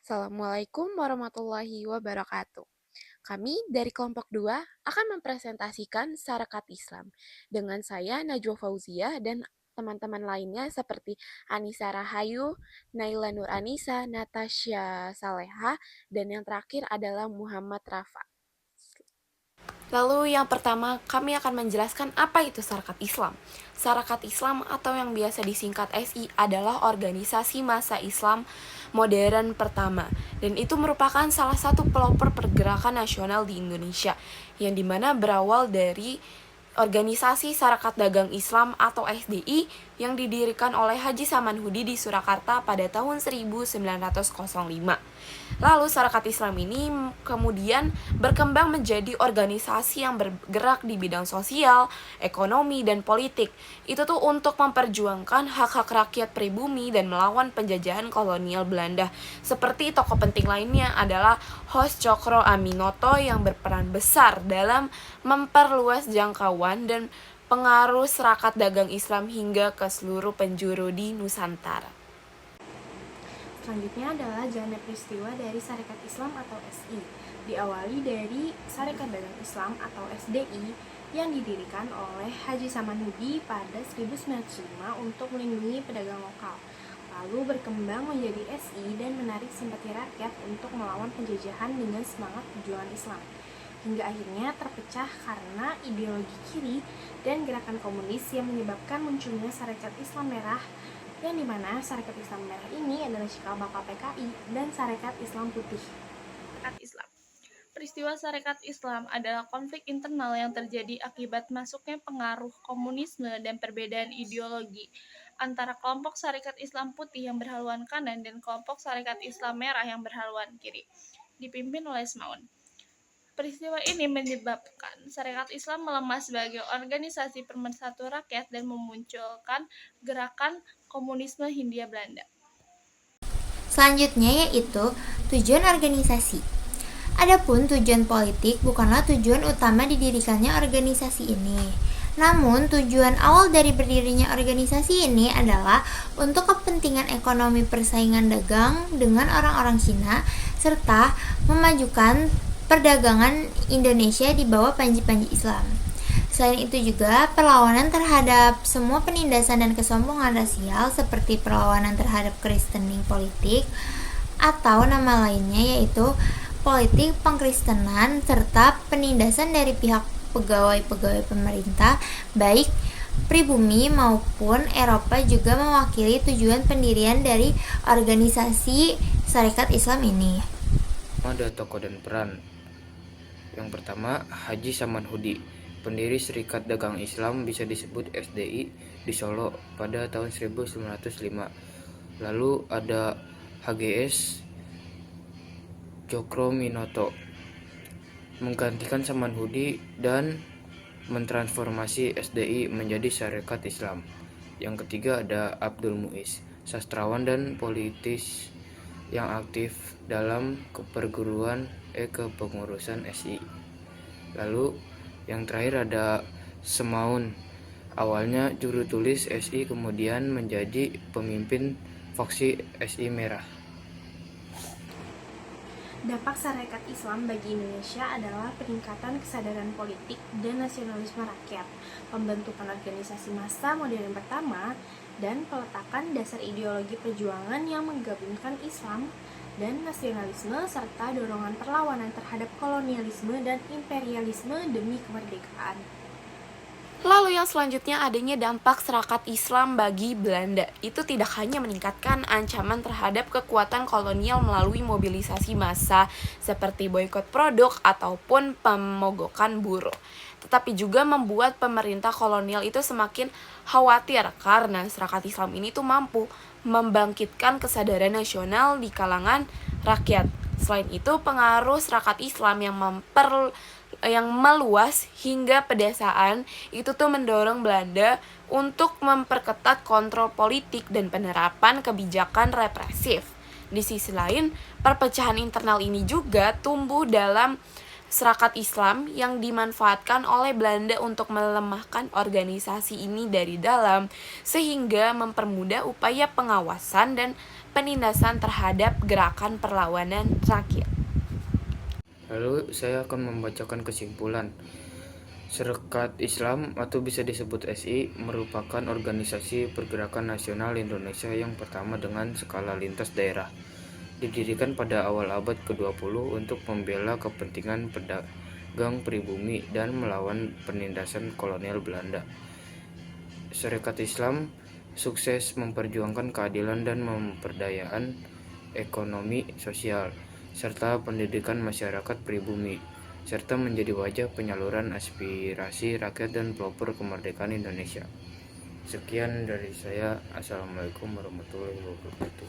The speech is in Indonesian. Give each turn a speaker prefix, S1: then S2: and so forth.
S1: Assalamualaikum warahmatullahi wabarakatuh. Kami dari kelompok 2 akan mempresentasikan Sarekat Islam. Dengan saya Najwa Fauzia dan teman-teman lainnya seperti Anissa Rahayu, Naila Nur Anissa, Natasha Saleha, dan yang terakhir adalah Muhammad Rafa. Lalu yang pertama, kami akan menjelaskan apa itu Sarekat Islam. Sarekat Islam atau yang biasa disingkat SI adalah organisasi massa Islam modern pertama, dan itu merupakan salah satu pelopor pergerakan nasional di Indonesia, yang dimana berawal dari Organisasi Sarekat Dagang Islam atau SDI yang didirikan oleh Haji Samanhudi di Surakarta pada tahun 1905. Lalu Sarekat Islam ini kemudian berkembang menjadi organisasi yang bergerak di bidang sosial, ekonomi, dan politik. Itu tuh untuk memperjuangkan hak-hak rakyat pribumi dan melawan penjajahan kolonial Belanda. Seperti tokoh penting lainnya adalah Hos Cokro Aminoto yang berperan besar dalam memperluas jangkauan dan pengaruh Sarekat Dagang Islam hingga ke seluruh penjuru di Nusantara.
S2: Selanjutnya adalah jalannya peristiwa dari Sarekat Islam atau SI. Diawali dari Sarekat Dagang Islam atau SDI yang didirikan oleh Haji Samanhudi pada 1905 untuk melindungi pedagang lokal. Lalu berkembang menjadi SI dan menarik simpati rakyat untuk melawan penjajahan dengan semangat perjuangan Islam. Hingga akhirnya terpecah karena ideologi kiri dan gerakan komunis yang menyebabkan munculnya Sarekat Islam Merah, yang dimana Sarekat Islam Merah ini adalah cikal bakal PKI dan Sarekat Islam Putih.
S3: Sarekat Islam. Peristiwa Sarekat Islam adalah konflik internal yang terjadi akibat masuknya pengaruh komunisme dan perbedaan ideologi antara kelompok Sarekat Islam Putih yang berhaluan kanan dan kelompok Sarekat Islam Merah yang berhaluan kiri, dipimpin oleh Semaun. Peristiwa ini menyebabkan Sarekat Islam melemah sebagai organisasi pemersatu rakyat dan memunculkan gerakan komunisme Hindia Belanda.
S4: Selanjutnya yaitu tujuan organisasi. Adapun tujuan politik bukanlah tujuan utama didirikannya organisasi ini. Namun, tujuan awal dari berdirinya organisasi ini adalah untuk kepentingan ekonomi persaingan dagang dengan orang-orang Cina serta memajukan perdagangan Indonesia di bawah panji-panji Islam. Selain itu juga perlawanan terhadap semua penindasan dan kesombongan rasial seperti perlawanan terhadap kristening politik atau nama lainnya yaitu politik pengkristenan serta penindasan dari pihak pegawai-pegawai pemerintah baik pribumi maupun Eropa juga mewakili tujuan pendirian dari organisasi Sarekat Islam ini.
S5: Ada tokoh dan peran. Yang pertama, Haji Samanhudi, pendiri Serikat Dagang Islam, bisa disebut SDI di Solo pada tahun 1905. Lalu ada HGS Cokro Minoto, menggantikan Samanhudi dan mentransformasi SDI menjadi Sarekat Islam. Yang ketiga ada Abdul Muiz, sastrawan dan politis yang aktif dalam kepengurusan SI. Lalu yang terakhir ada Semaun, awalnya juru tulis SI kemudian menjadi pemimpin faksi SI Merah.
S2: Dampak Sarekat Islam bagi Indonesia adalah peningkatan kesadaran politik dan nasionalisme rakyat, pembentukan organisasi massa modern pertama, dan peletakan dasar ideologi perjuangan yang menggabungkan Islam dan nasionalisme serta dorongan perlawanan terhadap kolonialisme dan imperialisme demi kemerdekaan.
S1: Lalu yang selanjutnya adanya dampak Sarekat Islam bagi Belanda. Itu tidak hanya meningkatkan ancaman terhadap kekuatan kolonial melalui mobilisasi massa seperti boikot produk ataupun pemogokan buruh, tetapi juga membuat pemerintah kolonial itu semakin khawatir karena Sarekat Islam ini tuh mampu membangkitkan kesadaran nasional di kalangan rakyat. Selain itu, pengaruh Sarekat Islam yang meluas hingga pedesaan itu tuh mendorong Belanda untuk memperketat kontrol politik dan penerapan kebijakan represif. Di sisi lain, perpecahan internal ini juga tumbuh dalam Sarekat Islam yang dimanfaatkan oleh Belanda untuk melemahkan organisasi ini dari dalam, sehingga mempermudah upaya pengawasan dan penindasan terhadap gerakan perlawanan rakyat.
S5: Lalu saya akan membacakan kesimpulan. Sarekat Islam atau bisa disebut SI merupakan organisasi pergerakan nasional Indonesia yang pertama dengan skala lintas daerah. Didirikan pada awal abad ke-20 untuk membela kepentingan pedagang pribumi dan melawan penindasan kolonial Belanda. Sarekat Islam sukses memperjuangkan keadilan dan pemberdayaan ekonomi sosial serta pendidikan masyarakat pribumi, serta menjadi wajah penyaluran aspirasi rakyat dan pelopor kemerdekaan Indonesia. Sekian dari saya. Assalamualaikum warahmatullahi wabarakatuh.